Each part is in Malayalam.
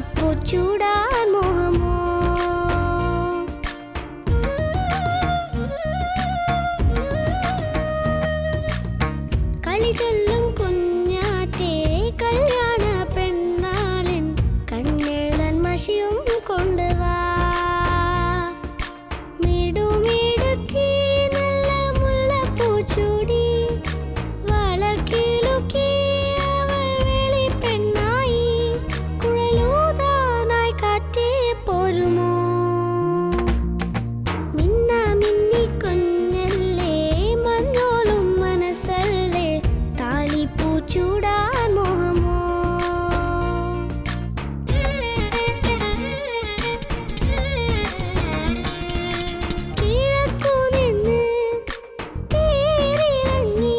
താലിപ്പൂ ചൂടാൻ മോഹമോ കളി ചൊല്ലും കുഞ്ഞാറ്റേ കല്യാണ പെണ്ണാളിൻ കണ്ണെഴുതാൻ മഷിയും കൊണ്ടുവാ മിടുമിടുക്കി നല്ല മുല്ലപ്പൂ ചൂടി വളക്കിലുക്കി അവൾ വെളി പെണ്ണായി കുഴലൂതാനായി കാറ്റേ പോരുമോ മിന്ന മിന്നി കുഞ്ഞല്ലേ മഞ്ഞോലും മനസ്സല്ലേ താലിപ്പൂ ചൂടാൻ മോഹമോ കിഴക്കു നിന്ന് തേരിറങ്ങി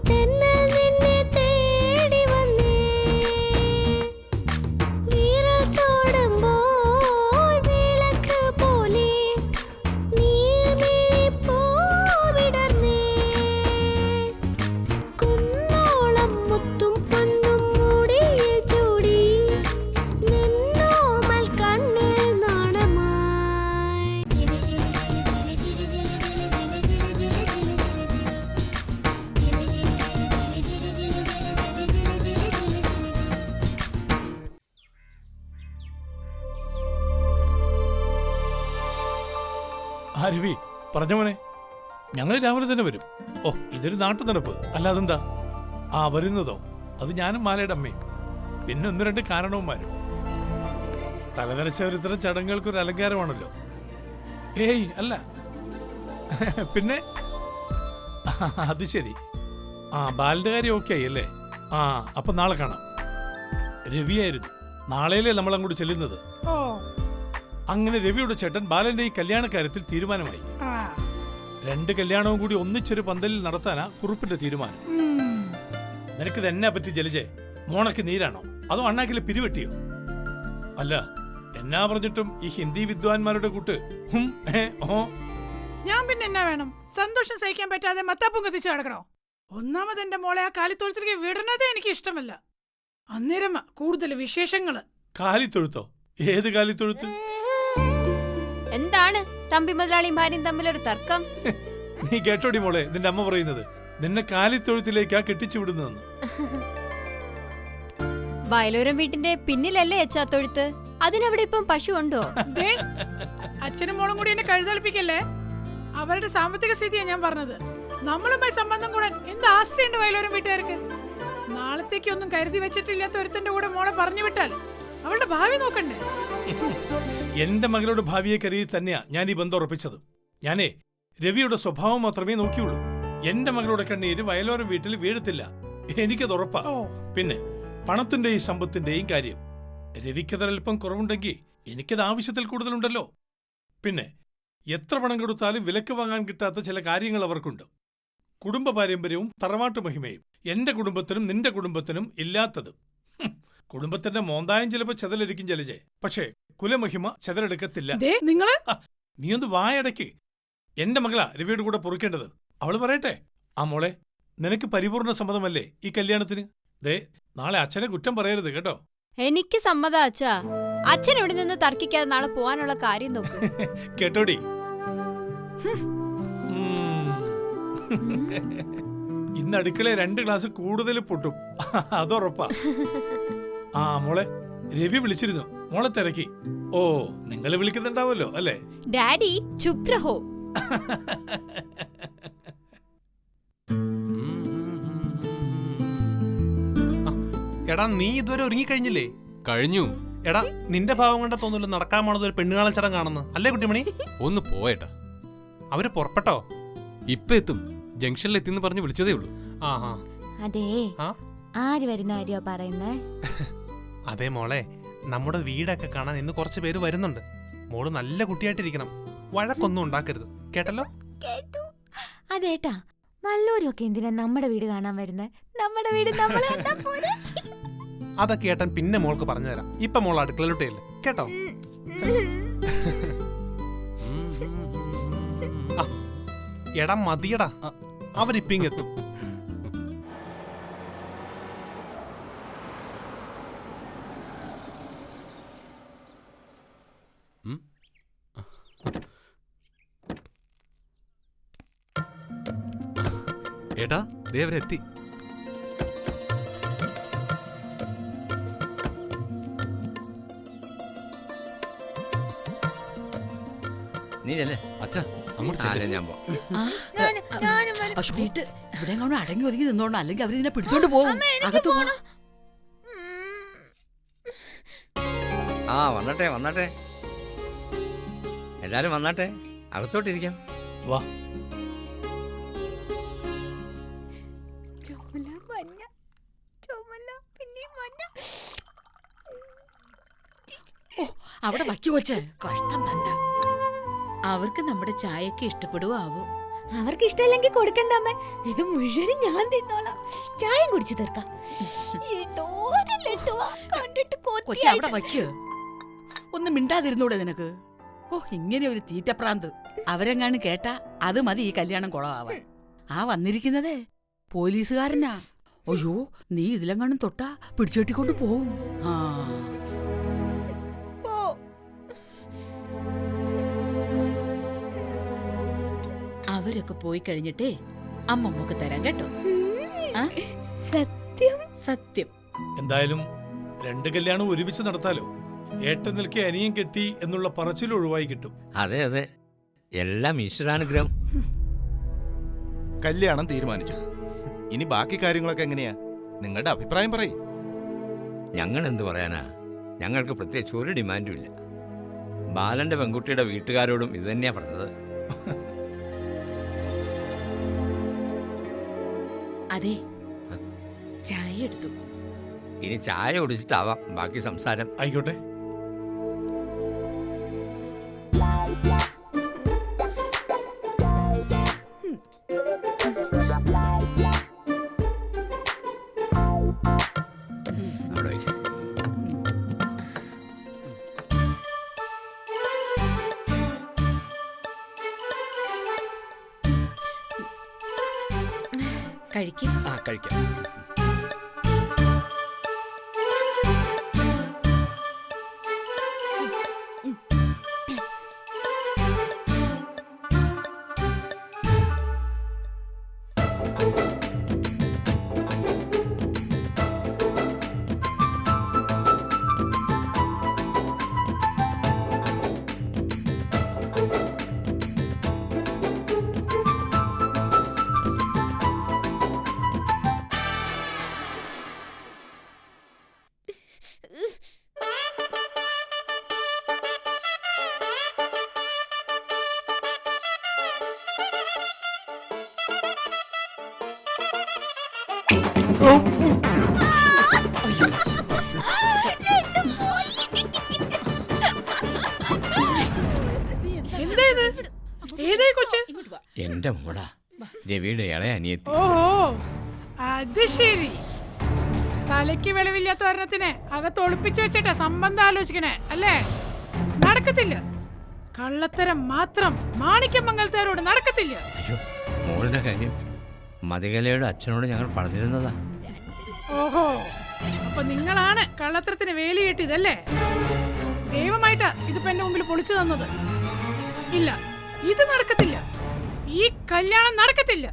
തെന്നൽ നിന്നെ തേടി വന്നേ വിരൽ തൊടുമ്പോൾ വിളക്ക് പോലെ നീർമിഴിപ്പൂ വിടർന്നേ കുന്നോളം മുത്തും പൊന്നും മുടിയിൽ ചൂടി നിന്നോമൽ കണ്ണിൽ നാണമായി ആ രവി പറഞ്ഞ മോനെ, ഞങ്ങൾ രാവിലെ തന്നെ വരും. ഓ, ഇതൊരു നാട്ടു നടപ്പ് അല്ലാതെന്താ? ആ വരുന്നതോ അത് ഞാനും മാലയുടെ അമ്മയും പിന്നെ ഒന്ന് രണ്ട് കാരണവന്മാരും. തലനരച്ച ഇത്തരം ചടങ്ങുകൾക്ക് ഒരു അലങ്കാരമാണല്ലോ. ഏയ് അല്ല പിന്നെ അത് ശരി. ആ ബാലിന്റെ കാര്യം ഓക്കെ ആയി അല്ലേ? ആ അപ്പൊ നാളെ കാണാം. രവിയായിരുന്നു നാളെയല്ലേ നമ്മൾ അങ്ങോട്ട് ചെല്ലുന്നത്. അങ്ങനെ രവിയുടെ ചേട്ടൻ ബാലന്റെ ഈ കല്യാണ കാര്യത്തിൽ തീരുമാനമായി. രണ്ട് കല്യാണവും കൂടി ഒന്നിച്ചൊരു പന്തലിൽ നടത്താനാ കുറുപ്പിന്റെ തീരുമാനം. നിനക്ക് എന്നാ പറ്റി ജലജെ? മോണക്ക് നീരാണോ അതോ അണ്ണാക്കിലെ പിരിവെട്ടിയോ? അല്ല എന്നാ പറഞ്ഞിട്ടും ഈ ഹിന്ദി വിദ്വാൻമാരുടെ കൂട്ട് ഞാൻ പിന്നെ എന്നാ വേണം? സന്തോഷം സഹിക്കാൻ പറ്റാതെ മത്താപ്പും കത്തിച്ച് കിടക്കണോ? ഒന്നാമത് എന്റെ മോളെ ആ കാലിത്തൊഴുത്തിലേക്ക് വിടുന്നതേ എനിക്ക് ഇഷ്ടമല്ല. അന്നേരം കൂടുതൽ വിശേഷങ്ങള്. കാലിത്തൊഴുത്തോ? ഏത് കാലിത്തൊഴുത്ത്? എന്താണ് തമ്പി മുതലാളിയും ഭാര്യയും തമ്മിലൊരു തർക്കം? നീ കേട്ടോടി മോളെ, നിന്റെ അമ്മ പറയുന്നത് നിന്നെ കാലിത്തൊഴുത്തിലേക്കാ കെട്ടിച്ചു വിടുന്നതെന്ന്. വയലോരം വീട്ടിന്റെ പിന്നിലല്ലേ എച്ചാത്തൊഴുത്ത്? അതിനവിടെ ഇപ്പം പശു ഉണ്ടോ? ദേ, അച്ഛനും മോളും കൂടി എന്നെ കഴുതളിപ്പിക്കല്ലേ. അവരുടെ സാമ്പത്തിക സ്ഥിതിയാ ഞാൻ പറഞ്ഞത്. നമ്മളുമായി സംബന്ധം കൂടാൻ എന്ത് ആസ്തിയുണ്ട് വയലോരം വീട്ടുകാർക്ക്? നാളത്തേക്ക് ഒന്നും കരുതി വെച്ചിട്ടില്ലാത്ത ഒരുത്തന്റെ കൂടെ മോളെ പറഞ്ഞു വിട്ടാൽ അവളുടെ ഭാവി നോക്കണ്ടേ? എന്റെ മകളുടെ ഭാവിയെ കരുതി തന്നെയാ ഞാൻ ഈ ബന്ധം ഉറപ്പിച്ചത്. ഞാനേ രവിയുടെ സ്വഭാവം മാത്രമേ നോക്കിയുള്ളൂ. എന്റെ മകളുടെ കണ്ണീര് വയലോരം വീട്ടിൽ വീഴത്തില്ല, എനിക്കത് ഉറപ്പാ. പിന്നെ പണത്തിന്റെയും സമ്പത്തിന്റെയും കാര്യം രവിക്കതൽപ്പം കുറവുണ്ടെങ്കിൽ എനിക്കത് ആവശ്യത്തിൽ കൂടുതലുണ്ടല്ലോ. പിന്നെ എത്ര പണം കൊടുത്താലും വിലക്ക് വാങ്ങാൻ കിട്ടാത്ത ചില കാര്യങ്ങൾ അവർക്കുണ്ട്. കുടുംബ പാരമ്പര്യവും തറവാട്ടു മഹിമയും എന്റെ കുടുംബത്തിനും നിന്റെ കുടുംബത്തിനും ഇല്ലാത്തത്. കുടുംബത്തിന്റെ മോന്തായം ചിലപ്പോ ചെതലെടുക്കും ജലജെ, പക്ഷേ കുലമഹിമ ചെതലെടുക്കത്തില്ല. നീ ഒന്ന് വായടയ്ക്ക്. എന്റെ മകളാ രവിയുടെ കൂടെ പൊറുക്കേണ്ടത്. അവള് പറയട്ടെ. ആ മോളെ, നിനക്ക് പരിപൂർണ സമ്മതമല്ലേ ഈ കല്യാണത്തിന്? ദേ, നാളെ അച്ഛനെ കുറ്റം പറയരുത് കേട്ടോ. എനിക്ക് സമ്മതാ അച്ഛാ. അച്ഛൻ ഇവിടെ നിന്ന് തർക്കിക്കാതെ നാളെ പോവാനുള്ള കാര്യം നോക്ക്. കേട്ടോടി, ഇന്ന് അടുക്കള 2 ഗ്ലാസ് കൂടുതൽ പൊട്ടും, അതുറപ്പാ. ആ മോളെ, രവി വിളിച്ചിരുന്നു, മോളെ തിരക്കി. ഓ, നിങ്ങൾ വിളിക്കുന്നുണ്ടാവല്ലോ അല്ലേ? ഡാഡി ചുപ് രഹോ. എടാ, നീ ഇതുവരെ ഒരുങ്ങിക്കഴിഞ്ഞില്ലേ? കഴിഞ്ഞു. എടാ, നിന്റെ ഭാവം കണ്ട തോന്നുന്നു നടക്കാൻ പോണത് ഒരു പെണ്ണുകാണൽ ചടങ്ങാണെന്ന് അല്ലേ കുട്ടിമണി? ഒന്ന് പോയേട്ടാ. അവര് പുറപ്പെട്ടോ? ഇപ്പൊ എത്തും. ജംഗ്ഷനിൽ എത്തിന്ന് പറഞ്ഞ് വിളിച്ചതേ ഉള്ളൂ. ആഹാ. അതെ, ആര് വരുന്ന കാര്യോ പറയുന്നേ? അതെ മോളെ, നമ്മുടെ വീടൊക്കെ കാണാൻ ഇന്ന് കുറച്ച് പേര് വരുന്നുണ്ട്. മോള് നല്ല കുട്ടിയായിട്ടിരിക്കണം, വഴക്കൊന്നും ഉണ്ടാക്കരുത്, കേട്ടല്ലോ? കേട്ടു. അതേട്ടാ, വല്ലവരും ഒക്കെ എന്തിനാ നമ്മുടെ വീട് കാണാൻ വരുന്നത്? നമ്മുടെ വീട് നമ്മളെ കണ്ടാ പോരെ? അതൊക്കെ ഏട്ടൻ പിന്നെ മോൾക്ക് പറഞ്ഞു തരാം. ഇപ്പൊ മോൾ അടുക്കളയിലോട്ടേല്ലേ, കേട്ടോ? എടാ മതിയടാ, അവരിപ്പിങ്ങെത്തും. ഏട്ടാ ദേവരെത്തി. നീ അല്ലേ അച്ഛാ അങ്ങോട്ട് ചെല്ല്. ഞാൻ പോ. വീട്ട് ഇവിടെ കൊണ്ട് അടങ്ങി ഒതുങ്ങി നിന്നോണം, അല്ലെങ്കിൽ അവരിതിനെ പിടിച്ചോണ്ട് പോകും. അകത്ത് പോണം. ആ വന്നട്ടെ വന്നട്ടെ, എല്ലാരും വന്നാട്ടെ, അകത്തോട്ടിരിക്കാം. വാ. അവിടെ വയ്ക്കു കൊച്ചേ, കഷ്ടം തന്നെ. അവർക്ക് നമ്മുടെ ചായയൊക്കെ ഇഷ്ടപ്പെടുവോ ആവോ? അവർക്ക് ഇഷ്ടമല്ലെങ്കിൽ കൊടുക്കണ്ട അമ്മ, ഇത് മുഴുവനും ഞാൻ തിന്നോളാം. ചായം കുടിച്ചു തീർക്കാം. കൊച്ചെ അവിടെ വയ്ക്ക്. ഒന്ന് മിണ്ടാതിരുന്നൂടെ നിനക്ക്? ഓ, ഇങ്ങനെ ഒരു തീറ്റപ്രാന്ത്. അവരെങ്ങാനും കേട്ടാ അത് മതി ഈ കല്യാണം കുളമാവാൻ. ആ വന്നിരിക്കുന്നതേ പോലീസുകാരനാ. അയ്യോ, നീ ഇതിലെങ്ങാനും തൊട്ടാ പിടിച്ചെട്ടിക്കൊണ്ട് പോവും. ആ അവരൊക്കെ പോയി കഴിഞ്ഞിട്ടേ അമ്മമ്മക്ക് തരാം കേട്ടോ. സത്യം സത്യം. എന്തായാലും 2 കല്യാണം ഒരുമിച്ച് നടത്താലോ. ഏട്ടൻ നിൽക്കെ അനിയൻ കെട്ടി എന്നുള്ള പറച്ചിൽ ഒഴിവായി കിട്ടും. അതെ അതെ, എല്ലാം ഈശ്വരാനുഗ്രഹം. കല്യാണം തീരുമാനിച്ചു. ഇനി ബാക്കി കാര്യങ്ങളൊക്കെ എങ്ങനെയാ? നിങ്ങളുടെ അഭിപ്രായം പറയും. ഞങ്ങൾ എന്ത് പറയാനാ, ഞങ്ങൾക്ക് പ്രത്യേകിച്ച് ഒരു ഡിമാൻഡും ഇല്ല. ബാലന്റെ പെൺകുട്ടിയുടെ വീട്ടുകാരോടും ഇത് തന്നെയാ പറഞ്ഞത്. അതെ, ചായ എടുത്തു. ഇനി ചായ കുടിച്ചിട്ടാവാം ബാക്കി സംസാരം. ആയിക്കോട്ടെ. അവിടെ വയ്ക്ക്. കഴിക്കും. ആ കഴിക്കാം. എന്താ ഇത്? ഏതായി കൊച്ച്? എന്റെ മോളാ, രവിയുടെ ഇളയ അനിയത്തി. ഓഹോ, അത് ശരി. തലയ്ക്ക് വെളിവില്ലാത്ത ഒരെണ്ണത്തിനെ അകത്ത് ഒളിപ്പിച്ചു വെച്ചിട്ടാ സംബന്ധം ആലോചിക്കണേ അല്ലേ? നടക്കത്തില്ല. കള്ളത്തരം മാത്രം മാണിക്യമംഗലത്താരോട് നടക്കത്തില്ല. അയ്യോ, മോളുടെ കാര്യം മതികലയുടെ അച്ഛനോട് ഞങ്ങൾ പറഞ്ഞിരുന്നതാ. ഓഹോ, അപ്പൊ നിങ്ങളാണ് കള്ളത്തരത്തിന് വേലി കെട്ടിയതല്ലേ? ദൈവമായിട്ടാ ഇതിപ്പോ എന്റെ മുമ്പിൽ പൊളിച്ചു തന്നത്. ഇല്ല, ഇത് നടക്കത്തില്ല. ഈ കല്യാണം നടക്കത്തില്ല.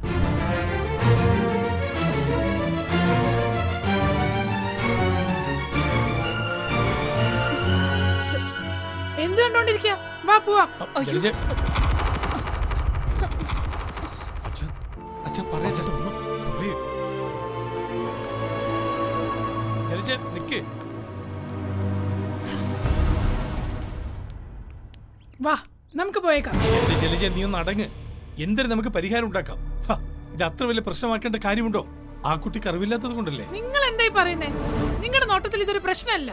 എന്ത് കണ്ടോണ്ടിരിക്ക? വാ പോവാം. ജലജ, അച്ഛാ അച്ഛാ പറയാ ചേട്ടാ, ഒന്ന് പറയൂ. ജലജ നിക്ക്. വാ, നമുക്ക് പോയേക്കാം. എന്റെ ജലജ, നീ ഒന്ന് അടങ്ങ്. എന്തിനും നമുക്ക് പരിഹാരം ഉണ്ടാക്കാം. ഇത് അത്ര വലിയ പ്രശ്നമാക്കേണ്ട കാര്യമുണ്ടോ? ആ കുട്ടിക്ക് അറിവില്ലാത്തത് കൊണ്ടല്ലേ? നിങ്ങൾ എന്തായി പറയുന്നേ? നിങ്ങളുടെ നോട്ടത്തിൽ ഇതൊരു പ്രശ്നമല്ല.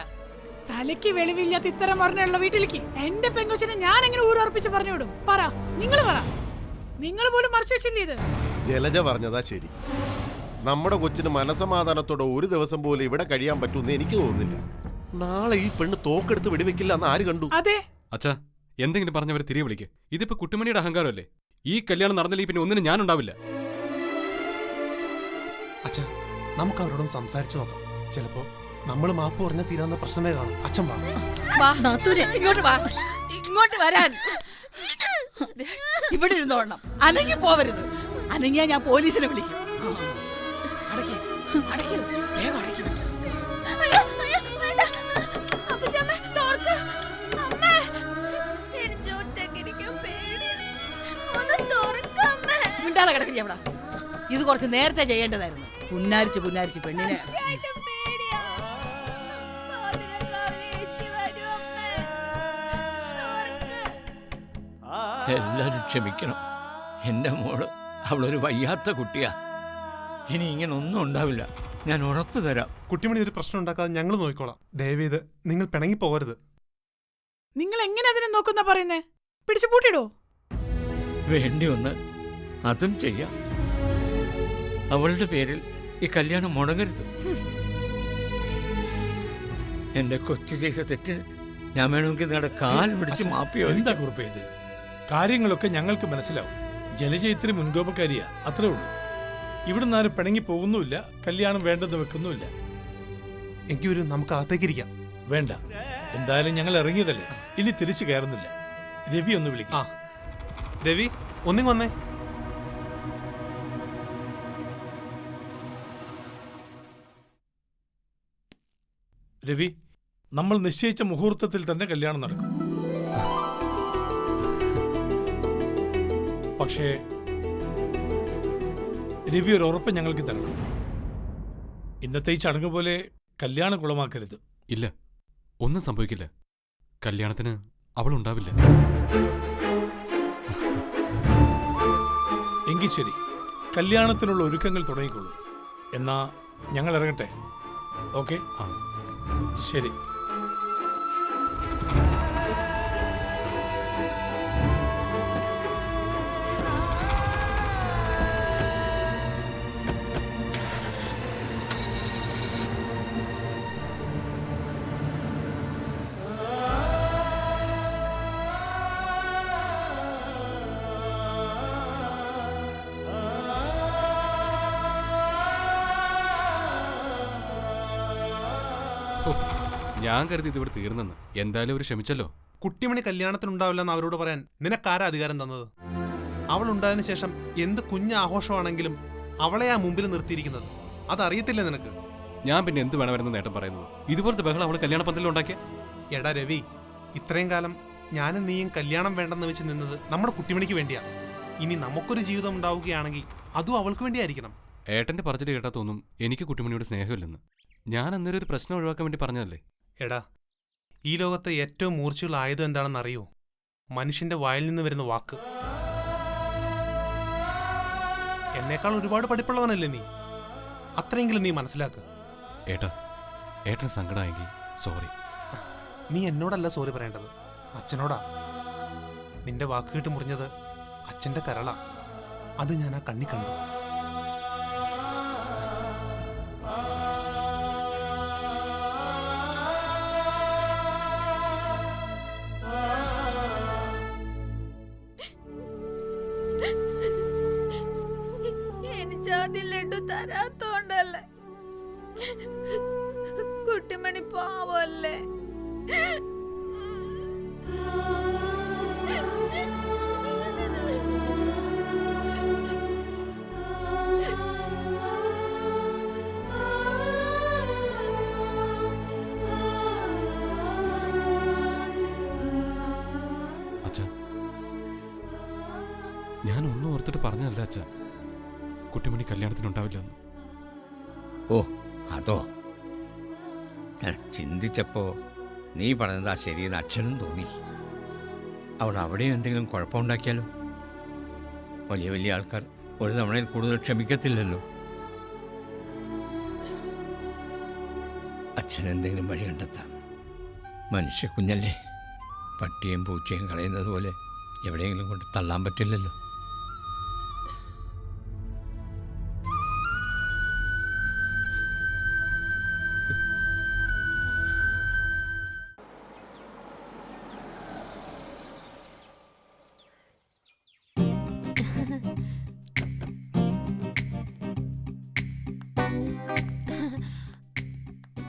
തലയ്ക്ക് വെളിവില്ലാത്ത ഇത്തരം പറഞ്ഞുള്ള വീട്ടിലേക്ക് എന്റെ പെങ്കൊച്ചിനെ ഞാൻ എങ്ങനെ ഊരുറപ്പിച്ച് പറഞ്ഞു വിടും? പറ, നിങ്ങൾ പറ. നിങ്ങൾ പോലും മറച്ചു വെച്ചില്ലേ ഇത്? ജലജ പറഞ്ഞതാ ശരി. നമ്മുടെ കൊച്ചിന് മനസമാധാനത്തോടെ ഒരു ദിവസം പോലും ഇവിടെ കഴിയാൻ പറ്റുമെന്ന് എനിക്ക് തോന്നുന്നില്ല. നാളെ ഈ പെണ്ണ് തോക്കെടുത്ത് വെടിവെക്കില്ല എന്ന് ആര് കണ്ടു? അതെ. അച്ഛാ എന്തെങ്കിലും പറഞ്ഞവരെ തിരികെ വിളിക്കുക. ഇതിപ്പോ കുട്ടിമണിയുടെ അഹങ്കാരമല്ലേ? ഈ കല്യാണം നടന്നില്ലെങ്കിൽ പിന്നെ ഒന്നിനും ഞാനുണ്ടാവില്ല. അച്ഛാ, നമുക്ക് അവരോടൊന്ന് സംസാരിച്ചു നോക്കാം. ചിലപ്പോ നമ്മൾ മാപ്പ് പറഞ്ഞാൽ തീരാവുന്ന പ്രശ്നമേ കാണും. അച്ഛൻ വാ. ഇങ്ങോട്ട് വാ, ഇങ്ങോട്ട് വരാൻ. ഇവിടെ ഇരുന്നോണം, അനങ്ങി പോവരുത്. അനങ്ങിയാ ഞാൻ പോലീസിനെ വിളിക്കും. അടയ്ക്ക്, അടയ്ക്ക്, വേഗം അടയ്ക്ക്. അയ്യോ, അയ്യോ, വേണ്ട. അപ്പച്ചമ്മേ, തോർക്ക്. അമ്മേ, എനിക്ക് ഒറ്റയ്ക്കിരിക്കാൻ പേടിയാ. ഒന്ന് തുറക്കമ്മേ. മിണ്ടാതെ കിടക്കില്ല അവിടെ. ഇത് കുറച്ച് നേരത്തെ ചെയ്യേണ്ടതായിരുന്നു. പുന്നാരിച്ച് പുന്നാരിച്ച് പെണ്ണിനെ. സത്യമായിട്ടും പേടിയാ. പാതിരാക്കാവിലെ യേശു വരും അമ്മേ. തോർക്ക്. എല്ലാവരും ക്ഷമിക്കണം. എൻ്റെ മോള് അവളൊരു വയ്യാത്ത കുട്ടിയാ. ഇനി ഇങ്ങനെ ഒന്നും ഉണ്ടാവില്ല, ഞാൻ ഉറപ്പ് തരാം. കുട്ടിമണി ഒരു പ്രശ്നം ഉണ്ടാക്കാതെ ഞങ്ങൾ നോക്കിക്കോളാം. ദയവേത് നിങ്ങൾ പിണങ്ങി പോകരുത്. നിങ്ങൾ എങ്ങനെ അതിനെ നോക്കുന്ന പറയുന്നേ? പിടിച്ചു പൂട്ടിയിടോ? വേണ്ടി വന്ന് അതും ചെയ്യാം. അവളുടെ പേരിൽ ഈ കല്യാണം മുടങ്ങരുത്. എൻ്റെ കൊച്ചു ചെയ്ത തെറ്റിന് ഞാൻ വേണമെങ്കിൽ നിങ്ങളുടെ കാൽ പിടിച്ച് മാപ്പിയോ. എന്താ കുറിപ്പ് ഇത്? കാര്യങ്ങളൊക്കെ ഞങ്ങൾക്ക് മനസ്സിലാവും. ജലജ ഇത്തിരി മുൻകോപക്കാരിയാ, അത്രേ ഉള്ളൂ. ഇവിടുന്ന് ആരും പിണങ്ങി പോകുന്നുമില്ല, കല്യാണം വേണ്ടെന്ന് വെക്കുന്നുമില്ല. എങ്കിൽ ഒരു നമുക്ക് അകത്തേക്കിരിക്കാം. വേണ്ട, എന്തായാലും ഞങ്ങൾ ഇറങ്ങിയതല്ലേ, ഇനി തിരിച്ചു കയറുന്നില്ല. രവി ഒന്ന് വിളിക്കാം. ആ രവി, ഒന്നിങ്ങ് വന്നേ. രവി, നമ്മൾ നിശ്ചയിച്ച മുഹൂർത്തത്തിൽ തന്നെ കല്യാണം നടക്കും. പക്ഷേ രവി ഒരു ഉറപ്പ് ഞങ്ങൾക്ക് തരണം. ഇന്നത്തെ ഈ ചടങ്ങ് പോലെ കല്യാണം കുളമാക്കരുത്. ഇല്ല, ഒന്നും സംഭവിക്കില്ല. കല്യാണത്തിന് അവളുണ്ടാവില്ല. എങ്കിൽ ശരി, കല്യാണത്തിനുള്ള ഒരുക്കങ്ങൾ തുടങ്ങിക്കോളൂ. എന്നാ ഞങ്ങൾ ഇറങ്ങട്ടെ. ഓക്കെ, ശരി. ഞാൻ കരുതി ഇതിവിടെ തീർന്നെന്ന്. എന്തായാലും അവർ ക്ഷമിച്ചല്ലോ. കുട്ടിമണി കല്യാണത്തിനുണ്ടാവില്ലെന്ന് അവരോട് പറയാൻ നിനക്കാരാ അധികാരം തന്നത്? അവൾ ഉണ്ടായതിനു ശേഷം എന്ത് കുഞ്ഞ് ആഘോഷമാണെങ്കിലും അവളെ ആ മുമ്പിൽ നിർത്തിയിരിക്കുന്നത്. അതറിയത്തില്ലേ നിനക്ക്? ഞാൻ പിന്നെ എന്ത് വേണമെന്ന് നേട്ടം പറയുന്നത്? ഇതുപോലത്തെ ബഹളം അവൾ കല്യാണ പന്തലിൽ ഉണ്ടാക്കിയ. എടാ രവി, ഇത്രയും കാലം ഞാനും നീയും കല്യാണം വേണ്ടെന്ന് വെച്ച് നിന്നത് നമ്മുടെ കുട്ടിമണിക്ക് വേണ്ടിയാ. ഇനി നമുക്കൊരു ജീവിതം ഉണ്ടാവുകയാണെങ്കിൽ അതും അവൾക്ക് വേണ്ടിയായിരിക്കണം. ഏട്ടന്റെ പറഞ്ഞിട്ട് കേട്ടാത്തൊന്നും എനിക്ക് കുട്ടിമണിയോട് സ്നേഹമില്ലെന്ന്. ഞാൻ അന്നേരം ഒരു പ്രശ്നം ഒഴിവാക്കാൻ വേണ്ടി പറഞ്ഞതല്ലേ. എടാ, ഈ ലോകത്തെ ഏറ്റവും മൂർച്ചയുള്ള ആയുധം എന്താണെന്ന് അറിയോ? മനുഷ്യന്റെ വായിൽ നിന്ന് വരുന്ന വാക്ക്. എന്നേക്കാൾ ഒരുപാട് പഠിപ്പുള്ളവനല്ലേ നീ? അത്രയെങ്കിലും നീ മനസ്സിലാക്കുക. ഏട്ടാ, ഏട്ടന് സങ്കടമായെങ്കിൽ സോറി. നീ എന്നോടല്ല സോറി പറയേണ്ടത്, അച്ഛനോടാ. നിന്റെ വാക്ക് കേട്ട് മുറിഞ്ഞത് അച്ഛന്റെ കരളാ. അത് ഞാൻ ആ കണ്ണി കണ്ടു. എനിച്ചാദ്യം ലഡു തരാത്തോണ്ടല്ലേ? കുട്ടിമണി പാവല്ലേ? അച്ഛാ, ഞാൻ ഒന്നും ഓർത്തിട്ട് പറഞ്ഞതല്ല അച്ഛാ കുട്ടിമണി കല്യാണത്തിനുണ്ടാവില്ലെന്ന്. ഓ, അതോ? ഞാൻ ചിന്തിച്ചപ്പോ നീ പറഞ്ഞതാ ശരിയെന്ന് അച്ഛനും തോന്നി. അവൾ അവിടെയും എന്തെങ്കിലും കുഴപ്പമുണ്ടാക്കിയാലോ? വലിയ വലിയ ആൾക്കാർ ഒരു തവണയിൽ കൂടുതൽ ക്ഷമിക്കത്തില്ലല്ലോ. അച്ഛൻ എന്തെങ്കിലും വഴി കണ്ടെത്താം. മനുഷ്യ കുഞ്ഞല്ലേ, പട്ടിയും പൂച്ചയും കളയുന്നത് പോലെ എവിടെയെങ്കിലും കൊണ്ട് തള്ളാൻ പറ്റില്ലല്ലോ.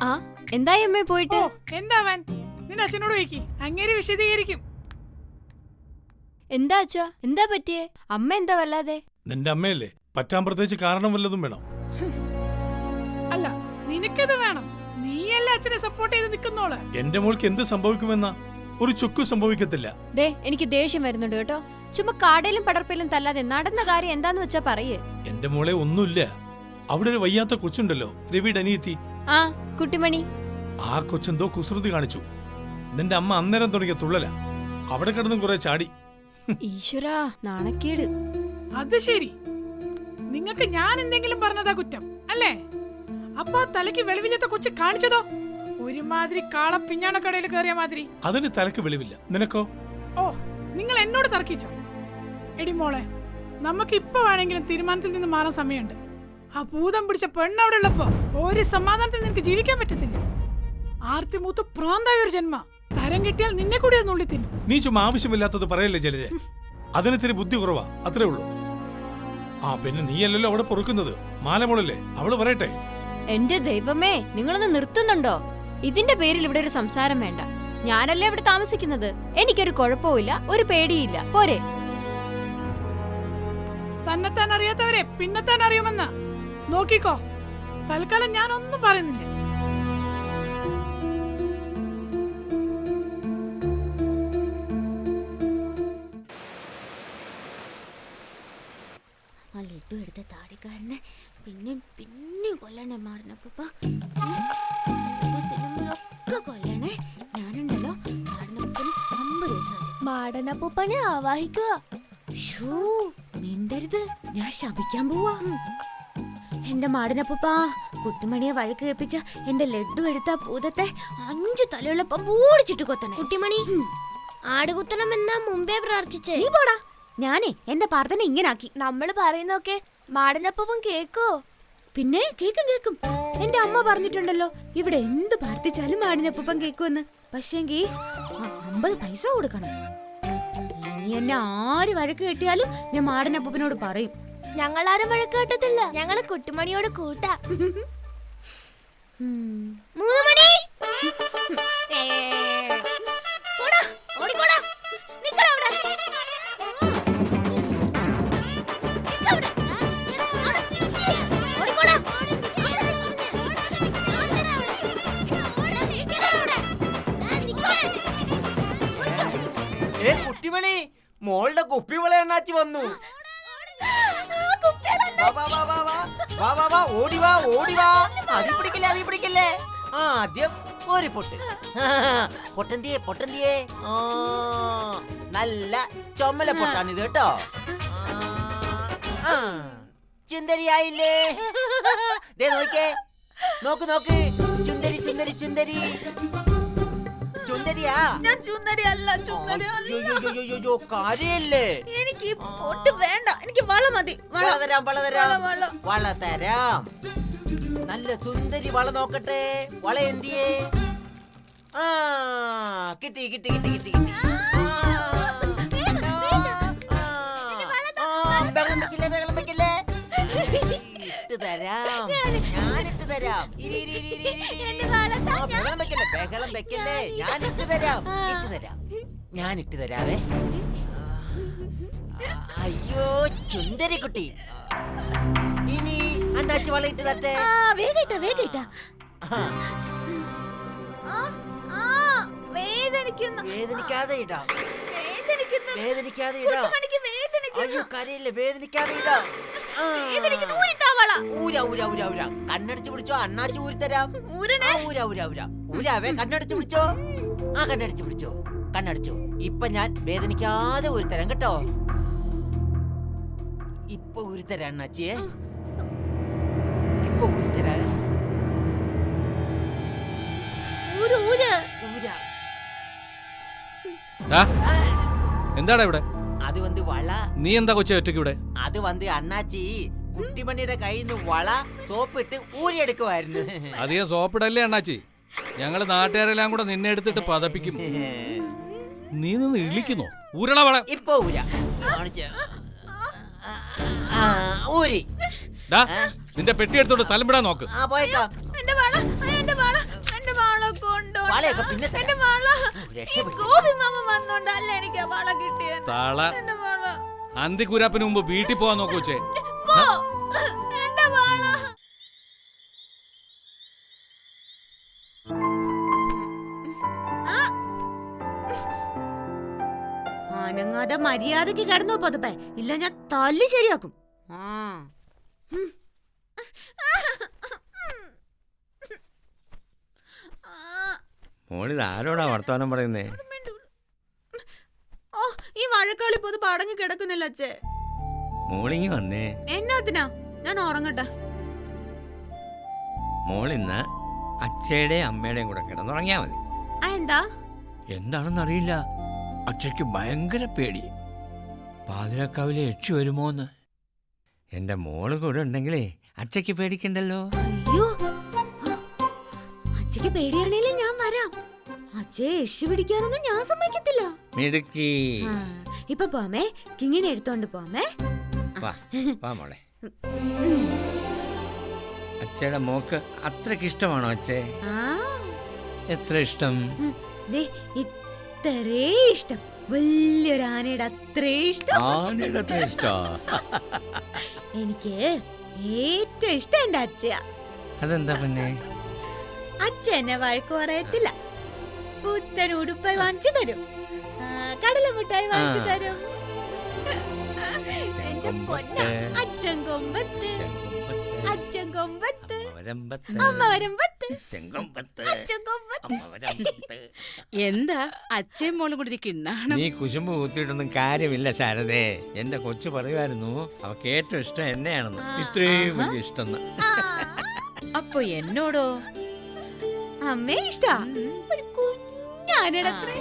ആ, എന്തായി അമ്മേ പോയിട്ട്? എന്താവാൻ? നിന്റെ അച്ഛനോട് ചോദിക്ക്, അങ്ങേര് വിശദീകരിക്കും. എന്താ അച്ഛാ, എന്താ പറ്റിയേ? അമ്മ എന്താ വല്ലാതെ? നിന്റെ അമ്മയല്ലേ, പറ്റാൻ പ്രത്യേകിച്ച് കാരണം വല്ലതും വേണം. അല്ല, നിനക്കത് വേണം. നീയല്ലേ അച്ഛനെ സപ്പോർട്ട് ചെയ്ത് നിൽക്കുന്നോള്. എന്റെ മോൾക്ക് എന്ത് സംഭവിക്കുമെന്ന ഒരു ചുക്കു സംഭവിക്കത്തില്ല. ദേ എനിക്ക് ദേഷ്യം വരുന്നുണ്ട് കേട്ടോ. ചുമ്മാ കാടയിലും പടർപ്പിലും തല്ലാതെ നടന്ന കാര്യം എന്താന്ന് വെച്ചാ പറയേ. എന്റെ മോളെ ഒന്നുമില്ല. അവിടെ ഒരു വയ്യാത്ത കൊച്ചുണ്ടല്ലോ, രവിയുടെ അനിയത്തി. ആ കുട്ടിമണി. ആ കൊച്ചെന്തോ കുസൃതി കാണിച്ചു. നിന്റെ അമ്മ അന്നേരം തുടങ്ങിയ തുള്ളല. അവിടെ കിടന്നും കുറെ ചാടി. ഈശ്വരാ, നാണക്കേട്. അത് ശരി, നിങ്ങക്ക് ഞാൻ എന്തെങ്കിലും പറഞ്ഞതാ കുറ്റം അല്ലേ? അപ്പൊ ആ തലയ്ക്ക് വെളിവില്ലാത്ത കൊച്ചു കാണിച്ചതോ? ഒരുമാതിരി കാള പിഞ്ഞാണക്കടയിൽ കയറിയ മാതിരി. അതിന് തലക്ക് വെളിവില്ല. നിനക്കോ? ഓ, നിങ്ങൾ എന്നോട് തർക്കിച്ചോ? എടി മോളെ, നമുക്ക് ഇപ്പൊ വേണമെങ്കിലും തീരുമാനത്തിൽ നിന്ന് മാറാൻ സമയമുണ്ട്. ആ ഭൂതം പിടിച്ച പെണ്ണ് അവിടെ ഉള്ളപ്പോ ഒരു സമാധാനത്തിൽ നിനക്ക് ജീവിക്കാൻ പറ്റത്തില്ല. ആർത്തി മൂത്ത് പ്രാന്തായ ഒരു ജന്മ. തരം കിട്ടിയാൽ നിന്നെ കൂടി അത് നുള്ളി തിന്നും. നീ ചുമ്മാ ആവശ്യമില്ലാത്തത് പറയല്ലേ ജലജ. അതിന് ഇത്തിരി ബുദ്ധി കുറവാ, അത്രേ ഉള്ളൂ. ആ പിന്നെ നീയല്ലല്ലോ അവിടെ പൊറുക്കുന്നത്, മാലമോളല്ലേ, അവള് പറയട്ടെ. എന്റെ ദൈവമേ, നിങ്ങളൊന്ന് നിർത്തുന്നുണ്ടോ? ഇതിന്റെ പേരിൽ ഇവിടെ ഒരു സംസാരം വേണ്ട. ഞാനല്ലേ ഇവിടെ താമസിക്കുന്നത്. എനിക്കൊരു കുഴപ്പമില്ല, ഒരു പേടിയില്ല. പോരെ? തന്നെത്താൻ അറിയാത്തവരെ പിന്നെത്താൻ അറിയുമെന്ന് നോക്കിക്കോ. തൽക്കാലം ഞാനൊന്നും പറയുന്നില്ല. ആ ലഡു എടുത്ത താടിക്കാരനെ പിന്നെയും പിന്നെയും കൊല്ലണേ മാടനപ്പൂപ്പ. തിന്നുമ്പോഴൊക്കെ കൊല്ലണേ. ഞാനുണ്ടല്ലോ മാടനപ്പൂപ്പന് 50 വയസ്സായി. മാടനപ്പൂപ്പനെ ആവാഹിക്കുക. മിണ്ടരുത്, ഞാൻ ശപിക്കാൻ പോവാ. എന്റെ മാടനപ്പൂപ്പ, കുട്ടിമണിയെ വഴക്ക് കേൾപ്പിച്ച എന്റെ ലഡു എടുത്ത ഭൂതത്തെ 5 തലയുള്ളപ്പം ഓടിച്ചിട്ട് കൊത്തണേ. കുട്ടിമണി, ആടുകുത്തണം എന്നാ മുമ്പേ പ്രാർത്ഥിച്ചേ. നീ പോടാ. ഞാനേ എന്റെ പ്രാർത്ഥന ഇങ്ങനാക്കി. നമ്മള് പറയുന്നൊക്കെ മാടനപ്പൂപ്പൻ കേക്കോ? പിന്നെ കേക്കും. എന്റെ അമ്മ പറഞ്ഞിട്ടുണ്ടല്ലോ, ഇവിടെ എന്ത് പ്രാർത്ഥിച്ചാലും മാടിനപ്പൂപ്പൻ കേക്കുമെന്ന്. പക്ഷേങ്കി 50 പൈസ കൊടുക്കണം. ഇനി എന്നെ ആര് വഴക്ക് കെട്ടിയാലും ഞാൻ മാടനപ്പൂപ്പനോട് പറയും. ഞങ്ങളാരും വഴക്ക് കേട്ടത്തില്ല. ഞങ്ങള് കുട്ടിമണിയോട് കൂട്ടാ. 3 മണി. ഓടിക്കോടാ. നിക്കടാ അവിടെ. ഓടിക്കോടാ. കുട്ടിമണി, മോളുടെ കുപ്പിവള എണ്ണാച്ചി വന്നു. ഓടിവാ. അതി പിടിക്കല്ലേ. ആദ്യം ഒരു പൊട്ട്. പൊട്ടന്തിയേ. നല്ല ചുമല പൊട്ടാണിത് കേട്ടോ. ചുന്ദരിയായില്ലേ? ദേ നോക്കേ, നോക്ക്. ചുന്ദരി. ചുന്ദരിയാ? ഞാൻ ചുന്ദരിയല്ല. കാര്യല്ലേ? എനിക്ക് പൊട്ട് വേണ്ട, എനിക്ക് വള മതി. വള തരാം. നല്ല സുന്ദരി വള നോക്കട്ടെ. വള എന്തിയേ? കിട്ടി. ബഹളം വെക്കില്ലേ. ഇട്ട് തരാം. ഞാനിട്ട് തരാം. ബഹളം വെക്കല്ലേ. ഞാനിട്ട് തരാവേ. അയ്യോ ചുന്ദരി കുട്ടി, ഇനി അണ്ണാച്ചി വള ഇട്ട് തട്ടെ. വേഗിട്ട. വേദനിക്കാതെ ഇടാം. അയ്യോ കരയില്ലേ, വേദനിക്കാതെ ഇടാം. ഊരാ. കണ്ണടിച്ചു പിടിച്ചോ, അണ്ണാച്ചി ഊരി തരാം. ഊരാവേ. കണ്ണടിച്ചു പിടിച്ചോ. കണ്ണടിച്ചോ. ഇപ്പൊ ഞാൻ വേദനിക്കാതെ ഊരി തരാം കേട്ടോ. ഇപ്പൊ ഊരി തരാം അണ്ണാച്ചിയെ. ഇപ്പൊ ഊരി തരാ. എന്താടാ ഇവിടെ? അത് വന്ന് വള. നീ എന്താ കൊച്ചെ ഒറ്റയ്ക്ക് ഇവിടെ? അത് വന്ന് അണ്ണാച്ചി കുട്ടിമണിയുടെ കയ്യിൽ നിന്ന് വള സോപ്പിട്ട് ഊരിയെടുക്കുമായിരുന്നു. അധികം സോപ്പിടല്ലേ അണ്ണാച്ചി, ഞങ്ങള് നാട്ടുകാരെല്ലാം കൂടെ നിന്നെ എടുത്തിട്ട് പതപ്പിക്കും. നീ നിന്ന് ഇളിക്കുന്നോ? ഊരണ വള. ഇപ്പൊ ഊരി. നിന്റെ പെട്ടി എടുത്തോണ്ട് സ്ഥലം വിടാൻ നോക്ക്. പോയേക്കാം. തള. അന്തിക്കുരാപ്പിന് മുമ്പ് വീട്ടിൽ പോവാൻ നോക്കൂച്ചേ. എന്റെ വാള. അനങ്ങാതെ മര്യാദക്ക് കിടന്നോ പതുപ്പേ, ഇല്ല ഞാൻ തല്ലി ശരിയാക്കും. മോളിത് ആരോടാ വർത്താനം പറയുന്നേ? ഓ, ഈ വഴക്കാളി പൊതുപ്പ് അടങ്ങി കിടക്കുന്നില്ല അച്ഛേ. മോളിങ്ങി വന്നേ. എന്നാത്തിനാ? ഞാൻ ഉറങ്ങട്ടെ. മോളിന്ന് അച്ഛയുടെയും അമ്മയുടെയും കൂടെ കിടന്നുറങ്ങിയാ മതി. എന്താ? എന്താണെന്നറിയില്ല, അച്ഛയ്ക്ക് ഭയങ്കര പേടി. പാതിരാക്കാവിലെ യക്ഷി വരുമോന്ന്. എന്റെ മോള് കൂടെ ഉണ്ടെങ്കിലേ അച്ഛയ്ക്ക് പേടിക്കണ്ടല്ലോ. അയ്യോ, അച്ഛക്ക് പേടിയാണേലും ഞാൻ വരാം. അച്ഛയെ യക്ഷി പിടിക്കാനൊന്നും ഞാൻ സമ്മതിക്കത്തില്ല. മിടുക്കി. ഇപ്പൊ പോമേ, കിങ്ങിനെ എടുത്തോണ്ട് പോമേ. വാ മോളെ. അച്ഛയുടെ മോക്ക് അത്രക്ക് ഇഷ്ടമാണോ അച്ഛേ? എത്ര ഇഷ്ടം? ഇത്രേ ഇഷ്ടം. വലിയൊരു ആനയുടെ അത്രേ ഇഷ്ടം. ആനയുടെ അത്ര ഇഷ്ടം. എനിക്ക് ഏറ്റവും ഇഷ്ടം എന്റെ അച്ഛയാ. അതെന്താ പിന്നെ? അച്ഛ എന്നെ വഴക്ക് പറയത്തില്ല. പുത്തൻ ഉടുപ്പായി വാങ്ങിച്ചു തരും, കടലമുട്ടായി വാങ്ങിച്ചു തരും. എന്റെ പൊന്ന അച്ഛൻ കൊമ്പത്ത്, അച്ഛൻ കൊമ്പത്ത്, അമ്മ വരമ്പത്ത്, അച്ഛൻ കൊമ്പത്ത്. എന്താ അച്ഛയും മോളും കൂടി കിണ്ണാണ്? നീ കുശുമ്പ് കുത്തിയിട്ടൊന്നും കാര്യമില്ല ശാരദേ. എന്റെ കൊച്ചു പറയുമായിരുന്നു അവക്ക് ഏറ്റവും ഇഷ്ടം എന്നെയാണെന്ന്. ഇത്രയും വലിയ ഇഷ്ടം. അപ്പൊ എന്നോടോ? അമ്മേ ഇഷ്ടാ. ഒരു കുഞ്ഞാനയുടെ അത്രേ.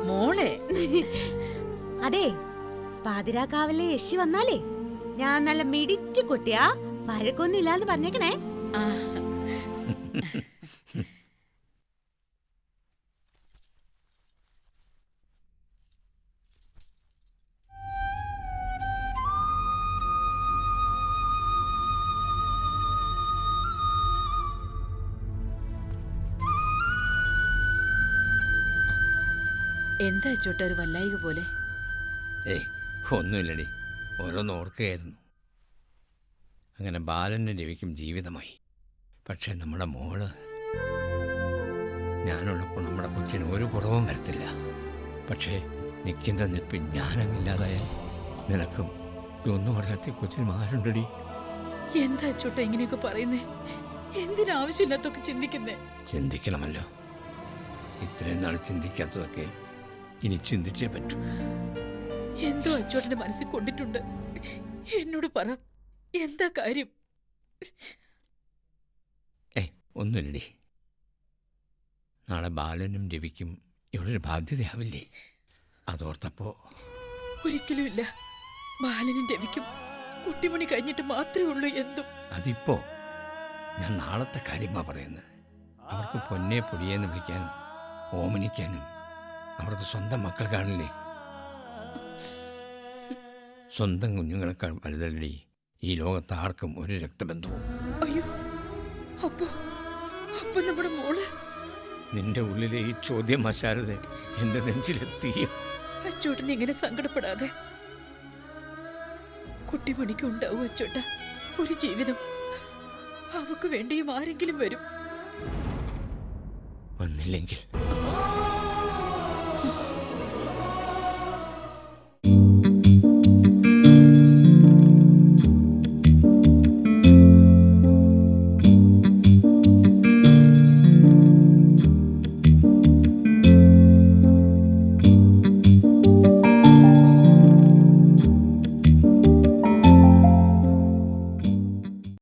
മോളെ, അതെ, പാതിരാക്കാവിലെ യശി വന്നാലേ ഞാൻ നല്ല മിടുക്കി കുട്ടിയാ, വഴക്കൊന്നും ഇല്ലാന്ന് പറഞ്ഞേക്കണേ. എന്താ ചോട്ട ഒരു വല്ലായിക പോലെ? ഏയ് ഒന്നുമില്ലടി, ഓരോന്ന് ഓർക്കുകയായിരുന്നു. അങ്ങനെ ബാലനും രവിക്കും ജീവിതമായി. പക്ഷെ നമ്മുടെ മോള്, ഞാനുള്ളപ്പോൾ നമ്മുടെ കൊച്ചിന് ഒരു കുറവും വരത്തില്ല. പക്ഷേ നിൽക്കുന്ന നിൽപ്പിൽ ഞാനങ്ങില്ലാതായാൽ നിനക്കും ഒന്നും വളർത്തിയ കൊച്ചിന് മാറുണ്ടടി. എന്താ ചോട്ട ഇങ്ങനെയൊക്കെ പറയുന്നേ? എന്തിനാവശ്യമില്ലാത്തൊക്കെ ചിന്തിക്കുന്നേ? ചിന്തിക്കണമല്ലോ. ഇത്രയും നാൾ ചിന്തിക്കാത്തതൊക്കെ ഇനി ചിന്തിച്ചേ പറ്റൂ. എന്തോ അച്ചോട്ടന്റെ മനസ്സിൽ കൊണ്ടിട്ടുണ്ട്. എന്നോട് പറ, എന്താ കാര്യം? ഒന്നുമില്ലടി, നാളെ ബാലനും രവിക്കും ഇവിടെ ഒരു ബാധ്യതയാവില്ലേ? അതോർത്തപ്പോ. ഒരിക്കലും ഇല്ല. ബാലനും രവിക്കും കുട്ടിമണി കഴിഞ്ഞിട്ട് മാത്രമേ ഉള്ളൂ എന്തും. അതിപ്പോ ഞാൻ നാളത്തെ കാര്യമാ പറയുന്നത്. അവർക്ക് പൊന്നെ പൊടിയെന്ന് വിളിക്കാനും ഓമനിക്കാനും അവർക്ക് സ്വന്തം മക്കൾ കാണില്ലേ? സ്വന്തം കുഞ്ഞുങ്ങളെക്കാൾ വലുതല്ലടി ഈ ലോകത്ത് ആർക്കും ഒരു രക്തബന്ധവും. അയ്യോ, അപ്പൊ നമ്മുടെ മോള്? നിന്റെ ഉള്ളിലെ ഈ ചോദ്യം ശാരദേ എന്റെ നെഞ്ചിലെത്തിയ. അച്ചോട്ടൻ ഇങ്ങനെ സങ്കടപ്പെടാതെ. കുട്ടിമണിക്ക് ഉണ്ടാവും അച്ചോട്ട ഒരു ജീവിതം. അവക്ക് വേണ്ടിയും ആരെങ്കിലും വരും. വന്നില്ലെങ്കിൽ